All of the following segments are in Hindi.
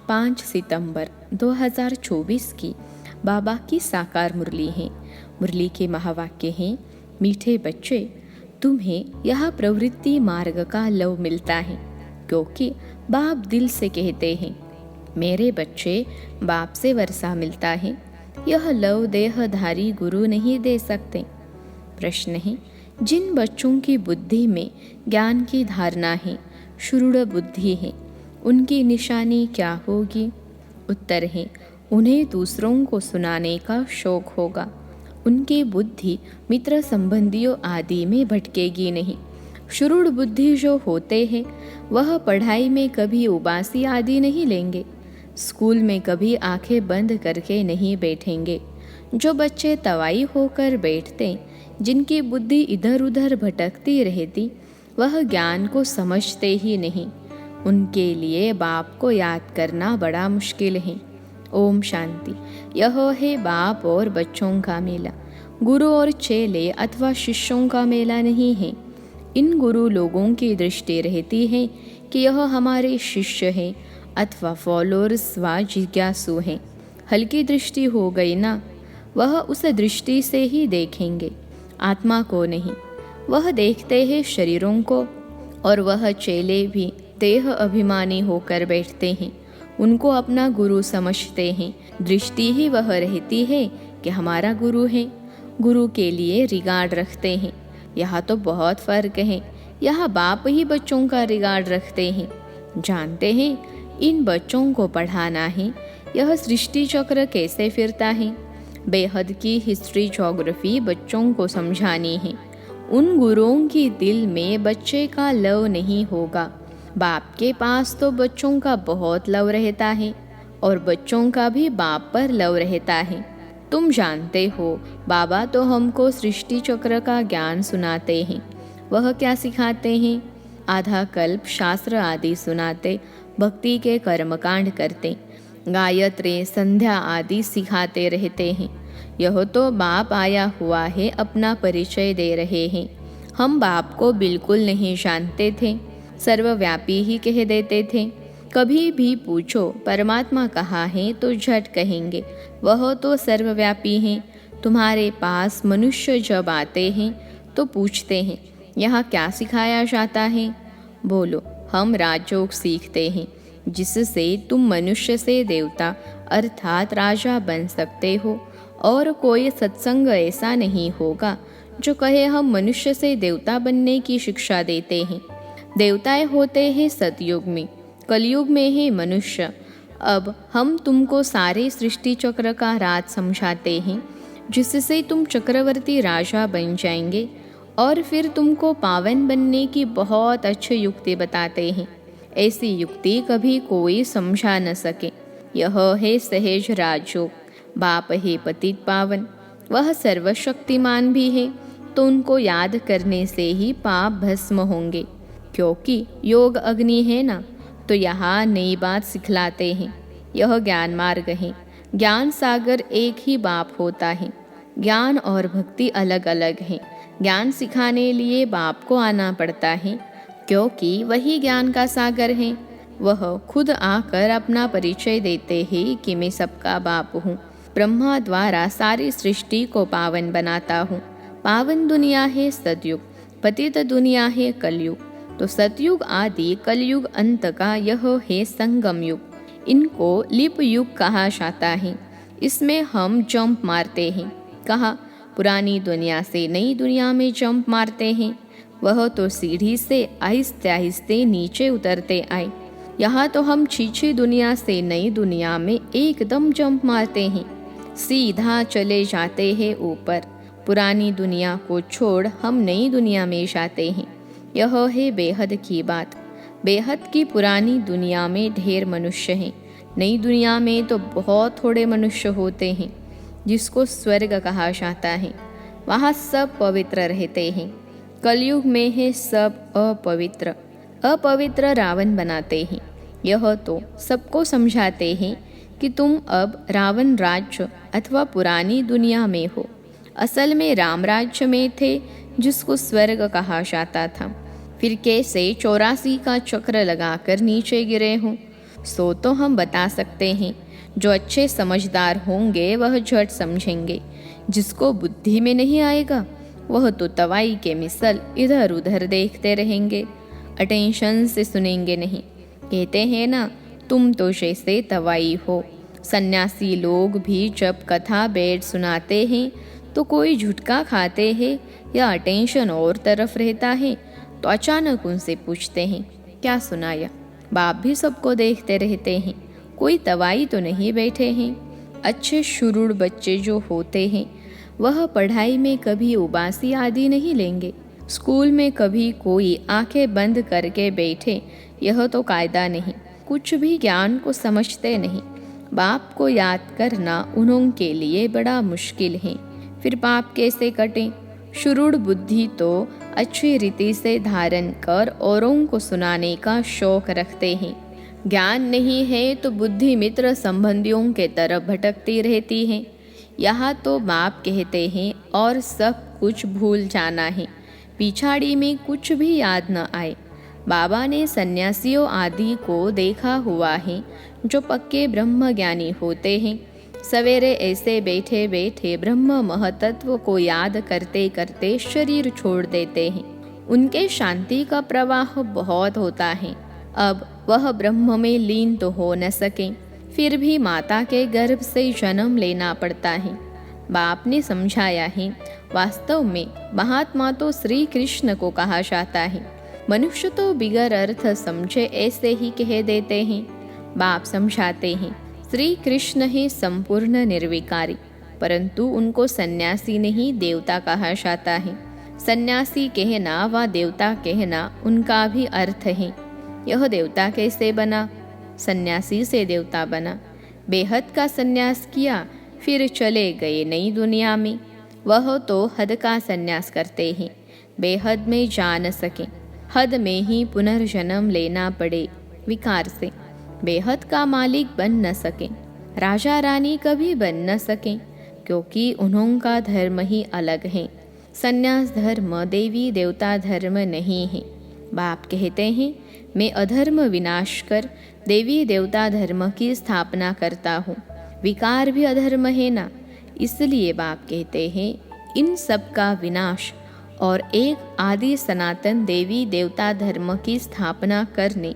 5 सितंबर 2024 की बाबा की साकार मुरली है। मुरली के महावाक्य हैं, मीठे बच्चे, तुम्हें यह प्रवृत्ति मार्ग का लव मिलता है, क्योंकि बाप दिल से कहते हैं, मेरे बच्चे, बाप से वर्षा मिलता है। यह लव देहधारी गुरु नहीं दे सकते। प्रश्न है, जिन बच्चों की बुद्धि में ज्ञान की धारणा है, शुरूढ़ बुद्धि है, उनकी निशानी क्या होगी? उत्तर है, उन्हें दूसरों को सुनाने का शौक होगा। उनकी बुद्धि मित्र संबंधियों आदि में भटकेगी नहीं। शुरूढ़ बुद्धि जो होते हैं, वह पढ़ाई में कभी उबासी आदि नहीं लेंगे, स्कूल में कभी आंखें बंद करके नहीं बैठेंगे। जो बच्चे तवाई होकर बैठते, जिनकी बुद्धि इधर उधर भटकती रहती, वह ज्ञान को समझते ही नहीं। उनके लिए बाप को याद करना बड़ा मुश्किल है। ओम शांति। यह है बाप और बच्चों का मेला, गुरु और चेले अथवा शिष्यों का मेला नहीं है। इन गुरु लोगों की दृष्टि रहती है कि यह हमारे शिष्य हैं अथवा फॉलोअर्स व जिज्ञासु हैं। हल्की दृष्टि हो गई ना, वह उस दृष्टि से ही देखेंगे, आत्मा को नहीं। वह देखते हैं शरीरों को, और वह चेले भी देह अभिमानी होकर बैठते हैं, उनको अपना गुरु समझते हैं। दृष्टि ही वह रहती है कि हमारा गुरु है, गुरु के लिए रिगार्ड रखते हैं। यहाँ तो बहुत फर्क है। यहाँ बाप ही बच्चों का रिगार्ड रखते हैं, जानते हैं इन बच्चों को पढ़ाना है। यह सृष्टि चक्र कैसे फिरता है, बेहद की हिस्ट्री ज्योग्राफी बच्चों को समझानी है। उन गुरुओं की दिल में बच्चे का लव नहीं होगा। बाप के पास तो बच्चों का बहुत लव रहता है, और बच्चों का भी बाप पर लव रहता है। तुम जानते हो, बाबा तो हमको सृष्टि चक्र का ज्ञान सुनाते हैं। वह क्या सिखाते हैं? आधा कल्प शास्त्र आदि सुनाते, भक्ति के कर्मकांड करते, गायत्री संध्या आदि सिखाते रहते हैं। यह तो बाप आया हुआ है, अपना परिचय दे रहे हैं। हम बाप को बिल्कुल नहीं जानते थे, सर्वव्यापी ही कह देते थे। कभी भी पूछो परमात्मा कहाँ है तो झट कहेंगे, वह तो सर्वव्यापी हैं। तुम्हारे पास मनुष्य जब आते हैं तो पूछते हैं, यहाँ क्या सिखाया जाता है? बोलो, हम राजयोग सीखते हैं, जिससे तुम मनुष्य से देवता अर्थात राजा बन सकते हो। और कोई सत्संग ऐसा नहीं होगा जो कहे हम मनुष्य से देवता बनने की शिक्षा देते हैं। देवताएं होते हैं सतयुग में, कलयुग में है मनुष्य। अब हम तुमको सारे सृष्टि चक्र का राज समझाते हैं, जिससे तुम चक्रवर्ती राजा बन जाएंगे, और फिर तुमको पावन बनने की बहुत अच्छी युक्ति बताते हैं। ऐसी युक्ति कभी कोई समझा न सके। यह है सहज राजयोग। बाप है पतित पावन, वह सर्वशक्तिमान भी है, तो उनको याद करने से ही पाप भस्म होंगे। क्योंकि योग अग्नि है ना, तो यहाँ नई बात सिखलाते हैं। यह ज्ञान मार्ग है। ज्ञान सागर एक ही बाप होता है। ज्ञान और भक्ति अलग अलग हैं। ज्ञान सिखाने लिए बाप को आना पड़ता है, क्योंकि वही ज्ञान का सागर है। वह खुद आकर अपना परिचय देते हैं कि मैं सबका बाप हूँ, ब्रह्मा द्वारा सारी सृष्टि को पावन बनाता हूँ। पावन दुनिया है सतयुग, पतित दुनिया है कलयुग। तो सतयुग आदि कलयुग अंत का यह है संगम युग। इनको लिप युग कहा जाता है। इसमें हम जंप मारते हैं। कहा, पुरानी दुनिया से नई दुनिया में जंप मारते हैं। वह तो सीढ़ी से आहिस्ते आहिस्ते नीचे उतरते आए। यहाँ तो हम छीछी दुनिया से नई दुनिया में एकदम जंप मारते हैं, सीधा चले जाते हैं ऊपर। पुरानी दुनिया को छोड़ हम नई दुनिया में जाते हैं। यह है बेहद की बात। बेहद की पुरानी दुनिया में ढेर मनुष्य हैं, नई दुनिया में तो बहुत थोड़े मनुष्य होते हैं, जिसको स्वर्ग कहा जाता है। वहाँ सब पवित्र रहते हैं। कलयुग में है सब अपवित्र। अपवित्र रावण बनाते हैं। यह तो सबको समझाते हैं कि तुम अब रावण राज्य अथवा पुरानी दुनिया में हो। असल में राम राज्य में थे, जिसको स्वर्ग कहा जाता था। फिर कैसे 84 का चक्र लगाकर नीचे गिरे हों। सो तो हम बता सकते हैं। जो अच्छे समझदार होंगे वह झट समझेंगे, जिसको बुद्धि में नहीं आएगा वह तो तवाई के मिसल इधर उधर देखते रहेंगे, अटेंशन से सुनेंगे नहीं। कहते हैं ना, तुम तो जैसे तवाई हो। सन्यासी लोग भी जब कथा बैठ सुनाते हैं तो कोई झुटका खाते हैं या अटेंशन और तरफ रहता है तो अचानक उनसे पूछते हैं, क्या सुनाया? बाप भी सबको देखते रहते हैं, कोई तवाई तो नहीं बैठे हैं। अच्छे शुरूढ़ बच्चे जो होते हैं वह पढ़ाई में कभी उबासी आदि नहीं लेंगे। स्कूल में कभी कोई आंखें बंद करके बैठे यह तो कायदा नहीं। कुछ भी ज्ञान को समझते नहीं। बाप को याद करना उनके लिए बड़ा मुश्किल है। फिर पाप कैसे कटें? शुरूढ़ बुद्धि तो अच्छी रीति से धारण कर औरों को सुनाने का शौक रखते हैं। ज्ञान नहीं है तो बुद्धि मित्र संबंधियों के तरफ भटकती रहती है। यहाँ तो बाप कहते हैं और सब कुछ भूल जाना है, पिछाड़ी में कुछ भी याद न आए। बाबा ने सन्यासियों आदि को देखा हुआ है जो पक्के ब्रह्मज्ञानी होते हैं। सवेरे ऐसे बैठे बैठे ब्रह्म महतत्व को याद करते करते शरीर छोड़ देते हैं। उनके शांति का प्रवाह बहुत होता है। अब वह ब्रह्म में लीन तो हो न सके, फिर भी माता के गर्भ से जन्म लेना पड़ता है। बाप ने समझाया है, वास्तव में महात्मा तो श्री कृष्ण को कहा जाता है। मनुष्य तो बिगर अर्थ समझे ऐसे ही कह देते हैं। बाप समझाते हैं, श्री कृष्ण है संपूर्ण निर्विकारी, परंतु उनको सन्यासी नहीं देवता कहा जाता है। सन्यासी कहना व देवता कहना उनका भी अर्थ है। यह देवता कैसे बना? सन्यासी से देवता बना। बेहद का सन्यास किया, फिर चले गए नई दुनिया में। वह तो हद का सन्यास करते हैं, बेहद में जा न सके। हद में ही पुनर्जन्म लेना पड़े विकार से। बेहद का मालिक बन न सके, राजा रानी कभी बन न सके, क्योंकि उनका धर्म ही अलग है। सन्यास धर्म देवी देवता धर्म नहीं है। बाप कहते हैं, मैं अधर्म विनाश कर देवी देवता धर्म की स्थापना करता हूँ। विकार भी अधर्म है ना, इसलिए बाप कहते हैं, इन सब का विनाश और एक आदि सनातन देवी देवता धर्म की स्थापना करने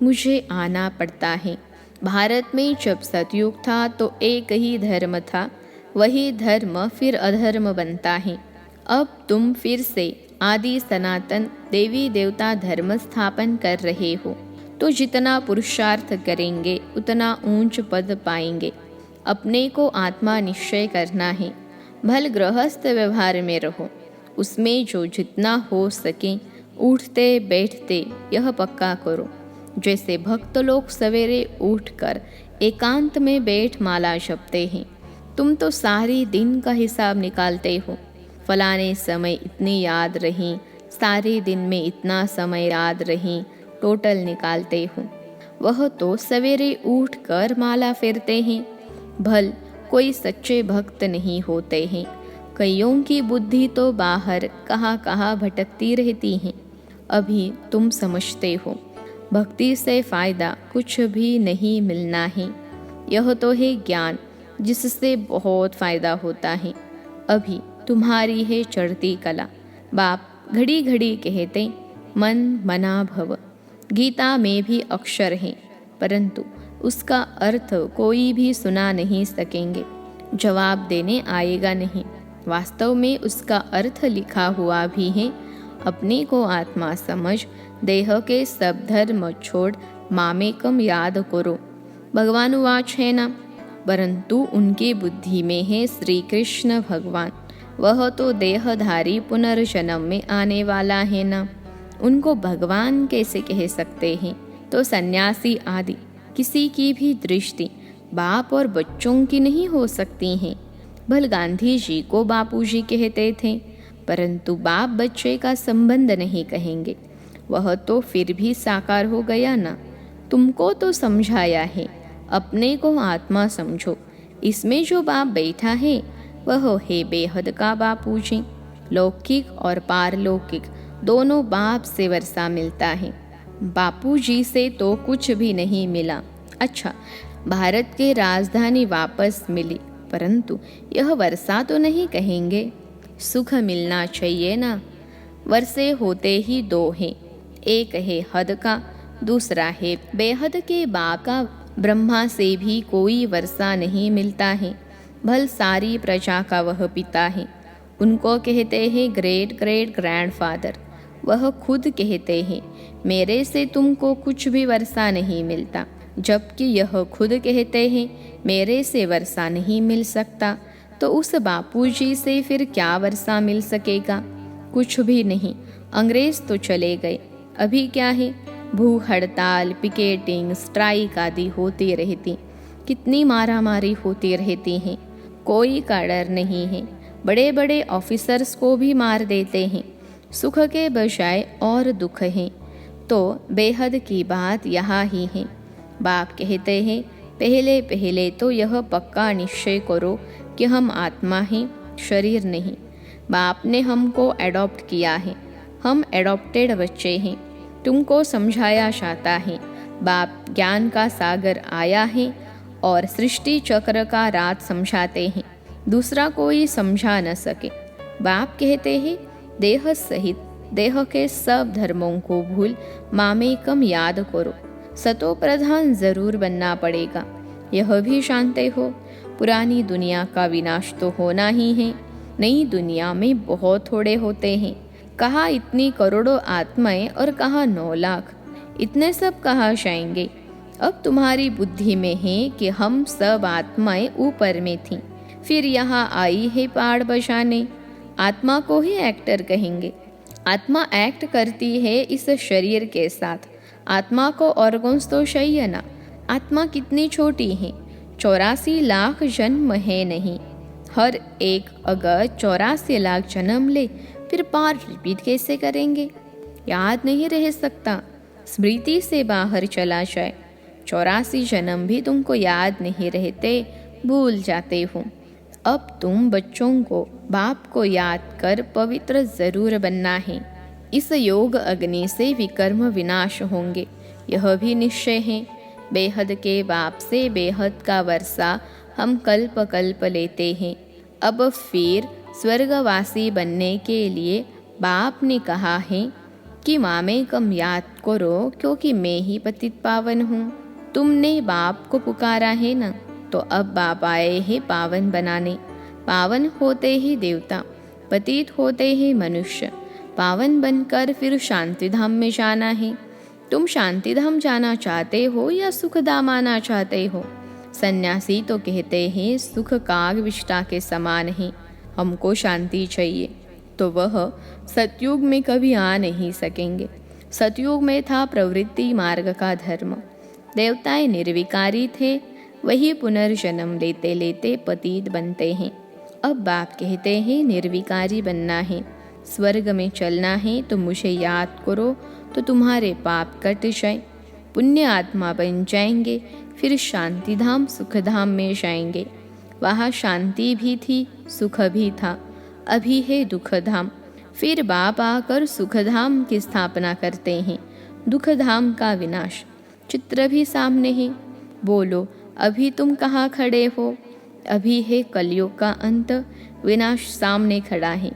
मुझे आना पड़ता है। भारत में जब सतयुग था तो एक ही धर्म था, वही धर्म फिर अधर्म बनता है। अब तुम फिर से आदि सनातन देवी देवता धर्म स्थापन कर रहे हो, तो जितना पुरुषार्थ करेंगे उतना ऊंच पद पाएंगे। अपने को आत्मा निश्चय करना है। भल गृहस्थ व्यवहार में रहो, उसमें जो जितना हो सके उठते बैठते यह पक्का करो। जैसे भक्त लोग सवेरे उठकर एकांत में बैठ माला जपते हैं, तुम तो सारे दिन का हिसाब निकालते हो। फलाने समय इतनी याद रही, सारे दिन में इतना समय याद रही, टोटल निकालते हो। वह तो सवेरे उठकर माला फेरते हैं। भल कोई सच्चे भक्त नहीं होते हैं। कईयों की बुद्धि तो बाहर कहाँ कहाँ भटकती रहती हैं। अभी तुम समझते हो भक्ति से फायदा कुछ भी नहीं मिलना है। यह तो है ज्ञान जिससे बहुत फायदा होता है। अभी तुम्हारी है चढ़ती कला। बाप घड़ी घड़ी कहते मन मना भव। गीता में भी अक्षर हैं, परंतु उसका अर्थ कोई भी सुना नहीं सकेंगे, जवाब देने आएगा नहीं। वास्तव में उसका अर्थ लिखा हुआ भी है। अपने को आत्मा समझ, देह के सब धर्म छोड़ मामेकम याद करो। भगवान वाच है ना, परंतु उनकी बुद्धि में है श्री कृष्ण भगवान। वह तो देहधारी पुनर्जन्म में आने वाला है ना, उनको भगवान कैसे कह सकते हैं? तो सन्यासी आदि किसी की भी दृष्टि बाप और बच्चों की नहीं हो सकती हैं। भल गांधी जी को बापूजी कहते थे, परंतु बाप बच्चे का संबंध नहीं कहेंगे। वह तो फिर भी साकार हो गया ना। तुमको तो समझाया है, अपने को आत्मा समझो। इसमें जो बाप बैठा है वह है बेहद का बापूजी। लौकिक और पारलौकिक दोनों बाप से वर्षा मिलता है। बापूजी से तो कुछ भी नहीं मिला, अच्छा, भारत की राजधानी वापस मिली, परंतु यह वर्षा तो नहीं कहेंगे। सुख मिलना चाहिए ना। वर्षे होते ही दो हैं, एक है हद का, दूसरा है बेहद के बाप का। ब्रह्मा से भी कोई वर्षा नहीं मिलता है, भल सारी प्रजा का वह पिता है। उनको कहते हैं ग्रेट ग्रेट ग्रैंडफादर। वह खुद कहते हैं मेरे से तुमको कुछ भी वर्षा नहीं मिलता, जबकि यह खुद कहते हैं मेरे से वर्षा नहीं मिल सकता। तो उस बापूजी से फिर क्या वर्षा मिल सकेगा? कुछ भी नहीं। अंग्रेज तो चले गए, अभी क्या है? भूख हड़ताल, पिकेटिंग, स्ट्राइक आदि होती रहती, कितनी मारामारी होती रहती हैं, कोई का डर नहीं है। बड़े बड़े ऑफिसर्स को भी मार देते हैं। सुख के बजाय और दुख हैं। तो बेहद की बात यहाँ ही है। बाप कहते हैं पहले पहले तो यह पक्का निश्चय करो कि हम आत्मा हैं, शरीर नहीं। बाप ने हमको एडॉप्ट किया है, हम एडॉप्टेड बच्चे हैं। तुमको समझाया जाता है बाप ज्ञान का सागर आया है और सृष्टि चक्र का राज समझाते हैं, दूसरा कोई समझा न सके। बाप कहते हैं देह सहित देह के सब धर्मों को भूल मामेकम याद करो। सतो प्रधान जरूर बनना पड़ेगा, यह भी जानते हो। पुरानी दुनिया का विनाश तो होना ही है, नई दुनिया में बहुत थोड़े होते हैं। कहाँ इतनी करोड़ों आत्माएं और कहाँ 9 लाख, इतने सब कहाँ जाएंगे? अब तुम्हारी बुद्धि में है कि हम सब आत्माएं ऊपर में थीं, फिर यहाँ आई है पहाड़ बजाने। आत्मा को ही एक्टर कहेंगे। आत्मा एक्ट करती है इस शरीर के साथ। आत्मा को ऑर्गन्स तो चाहिए ना। आत्मा कितनी छोटी है, 84 लाख जन्म है नहीं। हर एक अगर 84 लाख जन्म ले, फिर पार्ट रिपीट कैसे करेंगे? याद नहीं रह सकता, स्मृति से बाहर चला जाए। 84 जन्म भी तुमको याद नहीं रहते, भूल जाते हो। अब तुम बच्चों को बाप को याद कर पवित्र जरूर बनना है। इस योग अग्नि से विकर्म विनाश होंगे, यह भी निश्चय है। बेहद के बाप से बेहद का वर्षा हम कल्प कल्प लेते हैं। अब फिर स्वर्गवासी बनने के लिए बाप ने कहा है कि मामे कम याद करो, क्योंकि मैं ही पतित पावन हूँ। तुमने बाप को पुकारा है ना, तो अब बाप आए हैं पावन बनाने। पावन होते ही देवता, पतित होते ही मनुष्य। पावन बनकर फिर शांतिधाम में जाना है। तुम शांतिधाम जाना चाहते हो या सुखधाम आना चाहते हो? सन्यासी तो कहते हैं सुख काग विष्टा के समान है, हमको शांति चाहिए। तो वह सतयुग में कभी आ नहीं सकेंगे। सतयुग में था प्रवृत्ति मार्ग का धर्म। देवताएं निर्विकारी थे, वही पुनर्जन्म लेते लेते पतित बनते हैं। अब बाप कहते हैं निर्विकारी बनना है, स्वर्ग में चलना है, तो मुझे याद करो तो तुम्हारे पाप कट जाए, पुण्य आत्मा बन जाएंगे, फिर शांतिधाम सुखधाम में जाएंगे। वहाँ शांति भी थी, सुख भी था। अभी है दुखधाम। फिर बाप आकर सुखधाम की स्थापना करते हैं। दुखधाम का विनाश चित्र भी सामने है। बोलो अभी तुम कहाँ खड़े हो? अभी है कलयुग का अंत, विनाश सामने खड़ा है।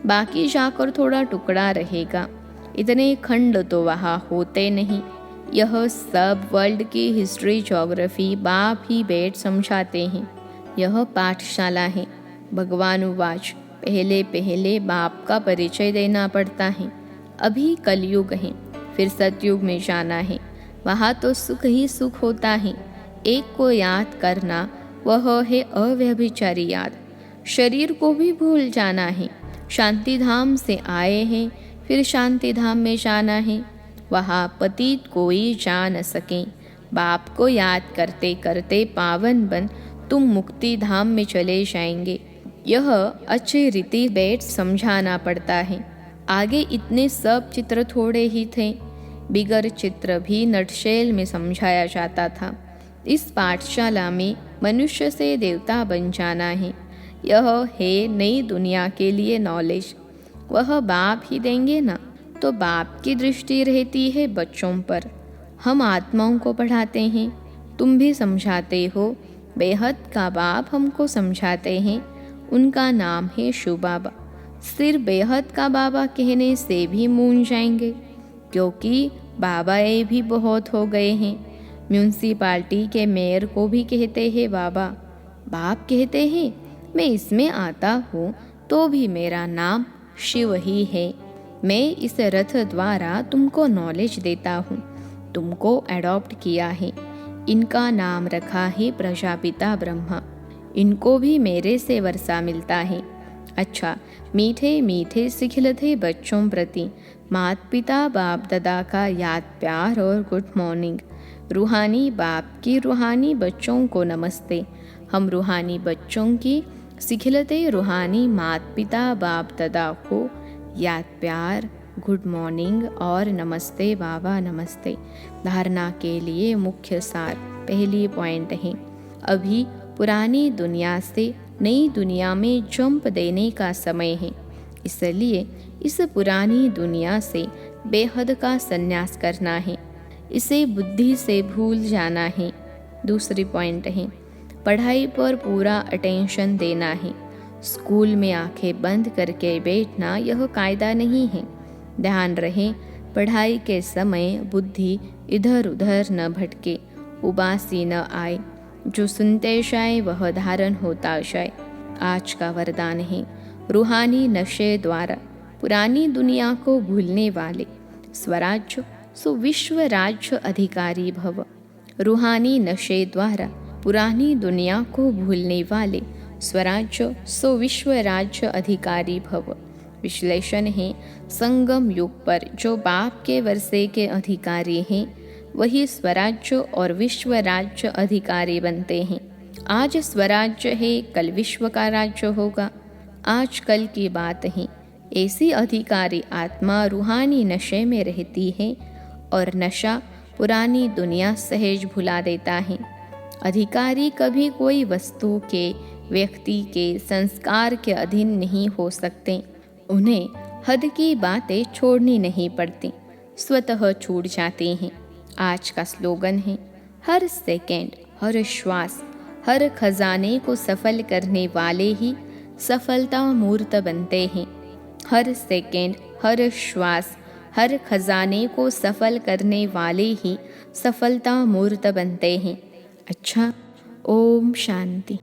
बाकी जाकर थोड़ा टुकड़ा रहेगा, इतने खंड तो वहाँ होते नहीं। यह सब वर्ल्ड की हिस्ट्री ज्योग्राफी बाप ही बैठ समझाते हैं। यह पाठशाला है। भगवान उवाच, पहले पहले बाप का परिचय देना पड़ता है। अभी कलयुग है, फिर सतयुग में जाना है। वहाँ तो सुख ही सुख होता है। एक को याद करना, वह है अव्यभिचारी याद। शरीर को भी भूल जाना है। शांतिधाम से आए हैं, फिर शांतिधाम में जाना है। वहाँ पतित कोई जा न सके। बाप को याद करते करते पावन बन तुम मुक्ति धाम में चले जाएंगे। यह अच्छी रीति बैठ समझाना पड़ता है। आगे इतने सब चित्र थोड़े ही थे, बिगर चित्र भी नटशेल में समझाया जाता था। इस पाठशाला में मनुष्य से देवता बन जाना है। यह है नई दुनिया के लिए नॉलेज। वह बाप ही देंगे ना, तो बाप की दृष्टि रहती है बच्चों पर। हम आत्माओं को पढ़ाते हैं, तुम भी समझाते हो। बेहद का बाप हमको समझाते हैं, उनका नाम है शिव बाबा। सिर्फ बेहद का बाबा कहने से भी मूंझ जाएंगे, क्योंकि बाबा ये भी बहुत हो गए हैं। म्यूनसिपाल्टी के मेयर को भी कहते हैं बाबा। बाप कहते हैं मैं इसमें आता हूँ तो भी मेरा नाम शिव ही है। मैं इस रथ द्वारा तुमको नॉलेज देता हूँ, तुमको एडॉप्ट किया है। इनका नाम रखा है प्रजापिता ब्रह्मा। इनको भी मेरे से वर्षा मिलता है। अच्छा, मीठे मीठे सिखलते बच्चों प्रति माता पिता बाप दादा का याद प्यार और गुड मॉर्निंग। रूहानी बाप की रूहानी बच्चों को नमस्ते। हम रूहानी बच्चों की सिखलते रूहानी माता पिता बाप दादा को याद प्यार, गुड मॉर्निंग और नमस्ते बाबा नमस्ते। धारणा के लिए मुख्य सार पहली पॉइंट है, अभी पुरानी दुनिया से नई दुनिया में जंप देने का समय है। इसलिए इस पुरानी दुनिया से बेहद का संन्यास करना है, इसे बुद्धि से भूल जाना है। दूसरी पॉइंट है, पढ़ाई पर पूरा अटेंशन देना है। स्कूल में आंखें बंद करके बैठना यह कायदा नहीं है। ध्यान रहे पढ़ाई के समय बुद्धि इधर उधर न भटके, उबासी न आए। जो सुनते जाए वह धारण होता जाए। आज का वरदान है, रूहानी नशे द्वारा पुरानी दुनिया को भूलने वाले स्वराज्य सुविश्व राज्य अधिकारी भव। रूहानी नशे द्वारा पुरानी दुनिया को भूलने वाले स्वराज्य सुविश्व राज्य अधिकारी भव। विश्लेषण है, संगम युग पर जो बाप के वर्षे के अधिकारी हैं वही स्वराज्य और विश्व राज्य अधिकारी बनते हैं। आज स्वराज्य है, कल विश्व का राज्य होगा। आज कल की बात है। ऐसी अधिकारी आत्मा रूहानी नशे में रहती है और नशा पुरानी दुनिया सहज भुला देता है। अधिकारी कभी कोई वस्तु के, व्यक्ति के, संस्कार के अधीन नहीं हो सकते। उन्हें हद की बातें छोड़नी नहीं पड़ती, स्वतः छूट जाती हैं। आज का स्लोगन है, हर सेकंड, हर श्वास, हर खजाने को सफल करने वाले ही सफलता मूर्त बनते हैं। हर सेकंड, हर श्वास, हर खजाने को सफल करने वाले ही सफलता मूर्त बनते हैं। अच्छा, ओम शांति।